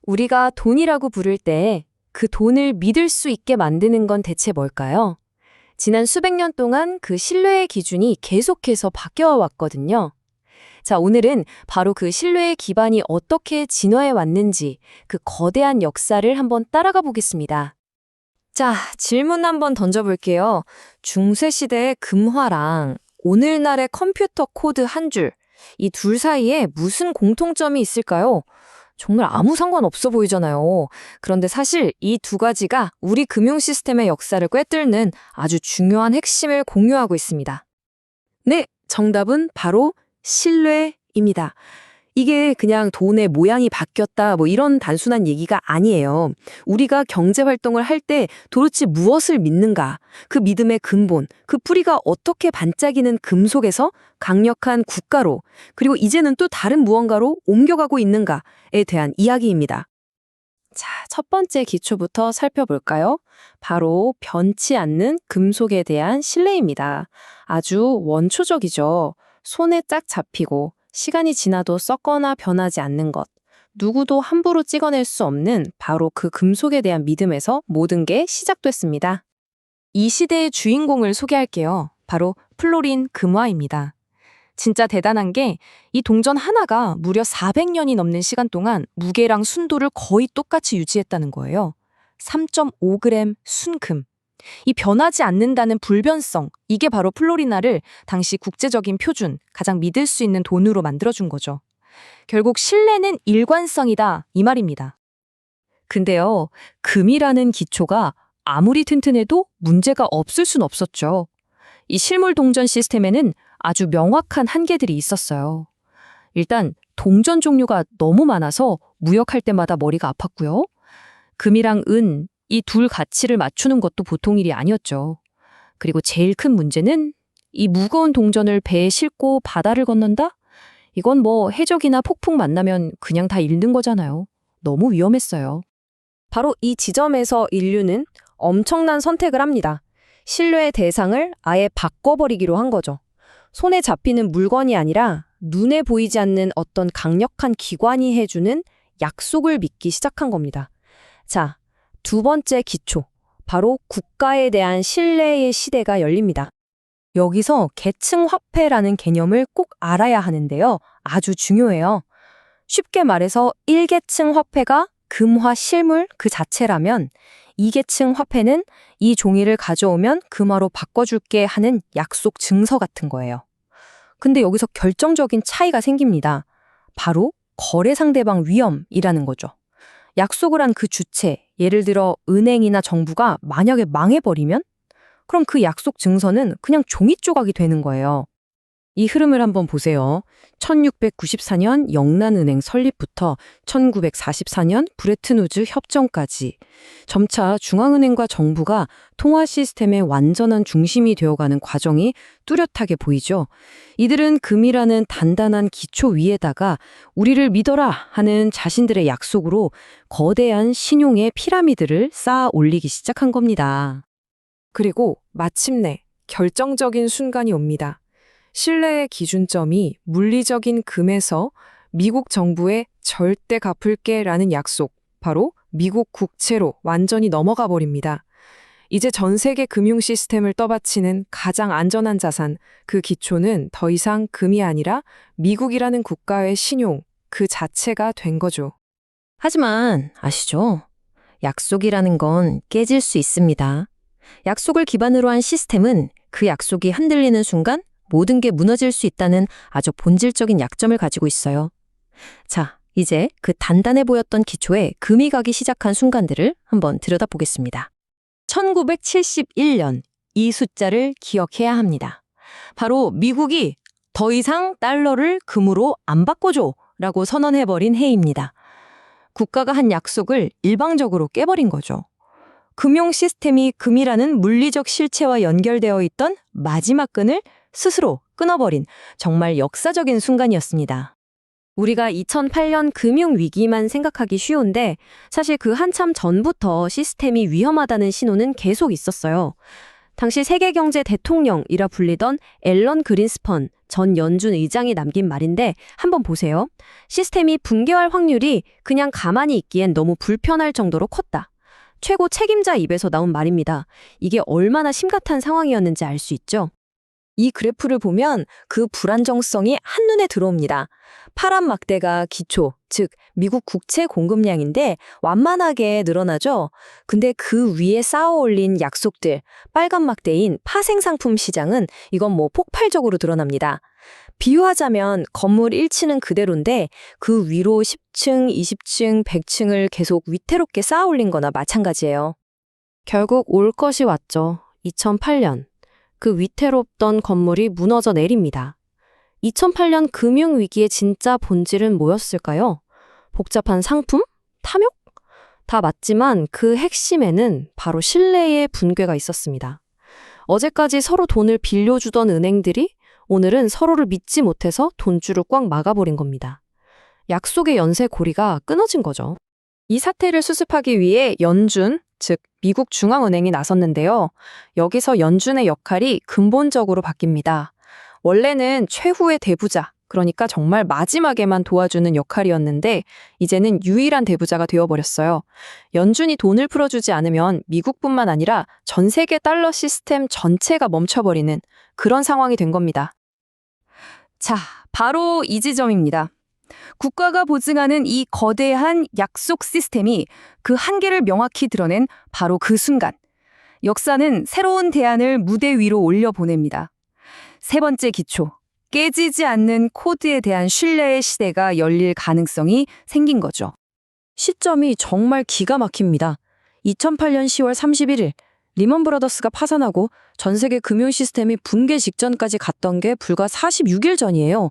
우리가 돈이라고 부를 때 그 돈을 믿을 수 있게 만드는 건 대체 뭘까요? 지난 수백 년 동안 그 신뢰의 기준이 계속해서 바뀌어 왔거든요. 자, 오늘은 바로 그 신뢰의 기반이 어떻게 진화해 왔는지 그 거대한 역사를 한번 따라가 보겠습니다. 자, 질문 한번 던져볼게요. 중세시대의 금화랑 오늘날의 컴퓨터 코드 한 줄, 이 둘 사이에 무슨 공통점이 있을까요? 정말 아무 상관없어 보이잖아요. 그런데 사실 이 두 가지가 우리 금융 시스템의 역사를 꿰뚫는 아주 중요한 핵심을 공유하고 있습니다. 네, 정답은 바로 신뢰입니다. 이게 그냥 돈의 모양이 바뀌었다 이런 단순한 얘기가 아니에요. 우리가 경제 활동을 할 때 도대체 무엇을 믿는가, 그 믿음의 근본, 그 뿌리가 어떻게 반짝이는 금속에서 강력한 국가로, 그리고 이제는 또 다른 무언가로 옮겨가고 있는가에 대한 이야기입니다. 자, 첫 번째 기초부터 살펴볼까요? 바로 변치 않는 금속에 대한 신뢰입니다. 아주 원초적이죠. 손에 딱 잡히고 시간이 지나도 썩거나 변하지 않는 것. 누구도 함부로 찍어낼 수 없는 바로 그 금속에 대한 믿음에서 모든 게 시작됐습니다. 이 시대의 주인공을 소개할게요. 바로 플로린 금화입니다. 진짜 대단한 게 이 동전 하나가 무려 400년이 넘는 시간 동안 무게랑 순도를 거의 똑같이 유지했다는 거예요. 3.5g 순금. 이 변하지 않는다는 불변성, 이게 바로 플로리나를 당시 국제적인 표준, 가장 믿을 수 있는 돈으로 만들어준 거죠. 결국 신뢰는 일관성이다, 이 말입니다. 근데요, 금이라는 기초가 아무리 튼튼해도 문제가 없을 순 없었죠. 이 실물 동전 시스템에는 아주 명확한 한계들이 있었어요. 일단 동전 종류가 너무 많아서 무역할 때마다 머리가 아팠고요. 금이랑 은, 이 둘 가치를 맞추는 것도 보통 일이 아니었죠. 그리고 제일 큰 문제는 이 무거운 동전을 배에 싣고 바다를 건넌다? 이건 해적이나 폭풍 만나면 그냥 다 잃는 거잖아요. 너무 위험했어요. 바로 이 지점에서 인류는 엄청난 선택을 합니다. 신뢰의 대상을 아예 바꿔버리기로 한 거죠. 손에 잡히는 물건이 아니라 눈에 보이지 않는 어떤 강력한 기관이 해주는 약속을 믿기 시작한 겁니다. 자, 두 번째 기초, 바로 국가에 대한 신뢰의 시대가 열립니다. 여기서 계층 화폐라는 개념을 꼭 알아야 하는데요. 아주 중요해요. 쉽게 말해서 1계층 화폐가 금화 실물 그 자체라면 2계층 화폐는 이 종이를 가져오면 금화로 바꿔줄게 하는 약속 증서 같은 거예요. 근데 여기서 결정적인 차이가 생깁니다. 바로 거래 상대방 위험이라는 거죠. 약속을 한 그 주체, 예를 들어 은행이나 정부가 만약에 망해버리면? 그럼 그 약속 증서는 그냥 종이 조각이 되는 거예요. 이 흐름을 한번 보세요. 1694년 영란은행 설립부터 1944년 브레튼우즈 협정까지 점차 중앙은행과 정부가 통화 시스템의 완전한 중심이 되어가는 과정이 뚜렷하게 보이죠. 이들은 금이라는 단단한 기초 위에다가 우리를 믿어라 하는 자신들의 약속으로 거대한 신용의 피라미드를 쌓아 올리기 시작한 겁니다. 그리고 마침내 결정적인 순간이 옵니다. 신뢰의 기준점이 물리적인 금에서 미국 정부의 절대 갚을게라는 약속, 바로 미국 국채로 완전히 넘어가 버립니다. 이제 전 세계 금융 시스템을 떠받치는 가장 안전한 자산, 그 기초는 더 이상 금이 아니라 미국이라는 국가의 신용, 그 자체가 된 거죠. 하지만 아시죠? 약속이라는 건 깨질 수 있습니다. 약속을 기반으로 한 시스템은 그 약속이 흔들리는 순간 모든 게 무너질 수 있다는 아주 본질적인 약점을 가지고 있어요. 자, 이제 그 단단해 보였던 기초에 금이 가기 시작한 순간들을 한번 들여다보겠습니다. 1971년, 이 숫자를 기억해야 합니다. 바로 미국이 더 이상 달러를 금으로 안 바꿔줘 라고 선언해버린 해입니다. 국가가 한 약속을 일방적으로 깨버린 거죠. 금융 시스템이 금이라는 물리적 실체와 연결되어 있던 마지막 끈을 스스로 끊어버린 정말 역사적인 순간이었습니다. 우리가 2008년 금융위기만 생각하기 쉬운데 사실 그 한참 전부터 시스템이 위험하다는 신호는 계속 있었어요. 당시 세계경제 대통령이라 불리던 앨런 그린스펀 전 연준 의장이 남긴 말인데 한번 보세요. 시스템이 붕괴할 확률이 그냥 가만히 있기엔 너무 불편할 정도로 컸다. 최고 책임자 입에서 나온 말입니다. 이게 얼마나 심각한 상황이었는지 알 수 있죠? 이 그래프를 보면 그 불안정성이 한눈에 들어옵니다. 파란 막대가 기초, 즉 미국 국채 공급량인데 완만하게 늘어나죠. 근데 그 위에 쌓아 올린 약속들, 빨간 막대인 파생상품 시장은 이건 폭발적으로 드러납니다. 비유하자면 건물 1층은 그대로인데 그 위로 10층, 20층, 100층을 계속 위태롭게 쌓아 올린 거나 마찬가지예요. 결국 올 것이 왔죠. 2008년. 그 위태롭던 건물이 무너져 내립니다. 2008년 금융위기의 진짜 본질은 뭐였을까요? 복잡한 상품? 탐욕? 다 맞지만 그 핵심에는 바로 신뢰의 붕괴가 있었습니다. 어제까지 서로 돈을 빌려주던 은행들이 오늘은 서로를 믿지 못해서 돈줄을 꽉 막아버린 겁니다. 약속의 연쇄고리가 끊어진 거죠. 이 사태를 수습하기 위해 연준, 즉 미국 중앙은행이 나섰는데요. 여기서 연준의 역할이 근본적으로 바뀝니다. 원래는 최후의 대부자, 그러니까 정말 마지막에만 도와주는 역할이었는데 이제는 유일한 대부자가 되어버렸어요. 연준이 돈을 풀어주지 않으면 미국뿐만 아니라 전 세계 달러 시스템 전체가 멈춰버리는 그런 상황이 된 겁니다. 자, 바로 이 지점입니다. 국가가 보증하는 이 거대한 약속 시스템이 그 한계를 명확히 드러낸 바로 그 순간, 역사는 새로운 대안을 무대 위로 올려보냅니다. 세 번째 기초, 깨지지 않는 코드에 대한 신뢰의 시대가 열릴 가능성이 생긴 거죠. 시점이 정말 기가 막힙니다. 2008년 10월 31일, 리먼 브라더스가 파산하고 전 세계 금융 시스템이 붕괴 직전까지 갔던 게 불과 46일 전이에요.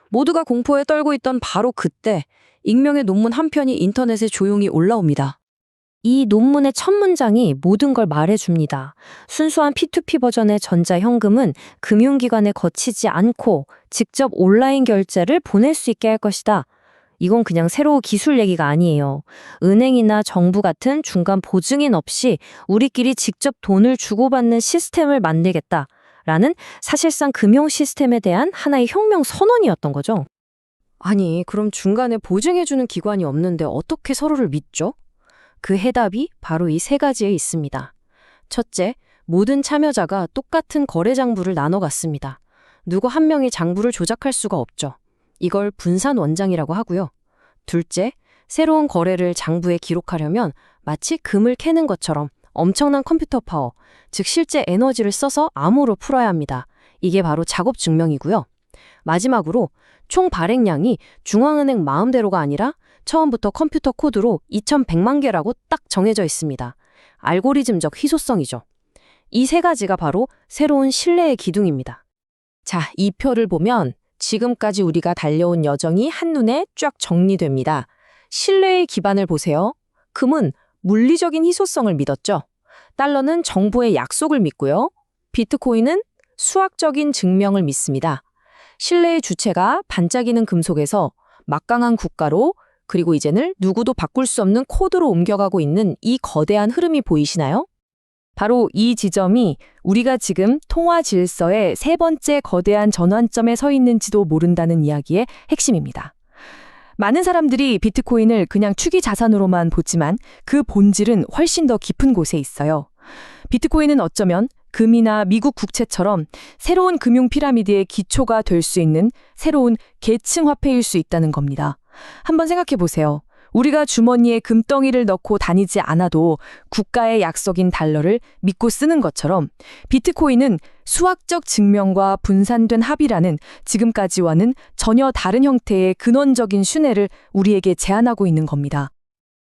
모두가 공포에 떨고 있던 바로 그때 익명의 논문 한 편이 인터넷에 조용히 올라옵니다. 이 논문의 첫 문장이 모든 걸 말해줍니다. 순수한 P2P 버전의 전자현금은 금융기관에 거치지 않고 직접 온라인 결제를 보낼 수 있게 할 것이다. 이건 그냥 새로운 기술 얘기가 아니에요. 은행이나 정부 같은 중간 보증인 없이 우리끼리 직접 돈을 주고받는 시스템을 만들겠다. 라는 사실상 금융 시스템에 대한 하나의 혁명 선언이었던 거죠. 아니, 그럼 중간에 보증해주는 기관이 없는데 어떻게 서로를 믿죠? 그 해답이 바로 이 세 가지에 있습니다. 첫째, 모든 참여자가 똑같은 거래 장부를 나눠 갔습니다. 누구 한 명이 장부를 조작할 수가 없죠. 이걸 분산 원장이라고 하고요. 둘째, 새로운 거래를 장부에 기록하려면 마치 금을 캐는 것처럼 엄청난 컴퓨터 파워, 즉 실제 에너지를 써서 암호로 풀어야 합니다. 이게 바로 작업 증명이고요. 마지막으로 총 발행량이 중앙은행 마음대로가 아니라 처음부터 컴퓨터 코드로 2100만 개라고 딱 정해져 있습니다. 알고리즘적 희소성이죠. 이 세 가지가 바로 새로운 신뢰의 기둥입니다. 자, 이 표를 보면 지금까지 우리가 달려온 여정이 한눈에 쫙 정리됩니다. 신뢰의 기반을 보세요. 금은 물리적인 희소성을 믿었죠. 달러는 정부의 약속을 믿고요. 비트코인은 수학적인 증명을 믿습니다. 신뢰의 주체가 반짝이는 금속에서 막강한 국가로, 그리고 이제는 누구도 바꿀 수 없는 코드로 옮겨가고 있는 이 거대한 흐름이 보이시나요? 바로 이 지점이 우리가 지금 통화 질서의 세 번째 거대한 전환점에 서 있는지도 모른다는 이야기의 핵심입니다. 많은 사람들이 비트코인을 그냥 투기 자산으로만 보지만 그 본질은 훨씬 더 깊은 곳에 있어요. 비트코인은 어쩌면 금이나 미국 국채처럼 새로운 금융 피라미드의 기초가 될 수 있는 새로운 계층 화폐일 수 있다는 겁니다. 한번 생각해 보세요. 우리가 주머니에 금덩이를 넣고 다니지 않아도 국가의 약속인 달러를 믿고 쓰는 것처럼 비트코인은 수학적 증명과 분산된 합의라는 지금까지와는 전혀 다른 형태의 근원적인 신뢰를 우리에게 제안하고 있는 겁니다.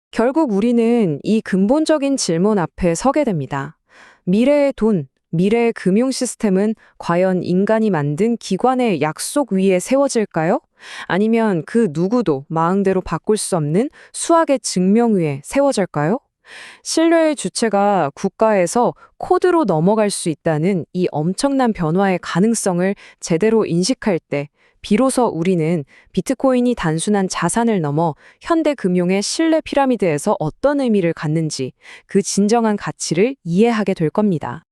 결국 우리는 이 근본적인 질문 앞에 서게 됩니다. 미래의 돈, 미래의 금융 시스템은 과연 인간이 만든 기관의 약속 위에 세워질까요? 아니면 그 누구도 마음대로 바꿀 수 없는 수학의 증명 위에 세워질까요? 신뢰의 주체가 국가에서 코드로 넘어갈 수 있다는 이 엄청난 변화의 가능성을 제대로 인식할 때 비로소 우리는 비트코인이 단순한 자산을 넘어 현대 금융의 신뢰 피라미드에서 어떤 의미를 갖는지 그 진정한 가치를 이해하게 될 겁니다.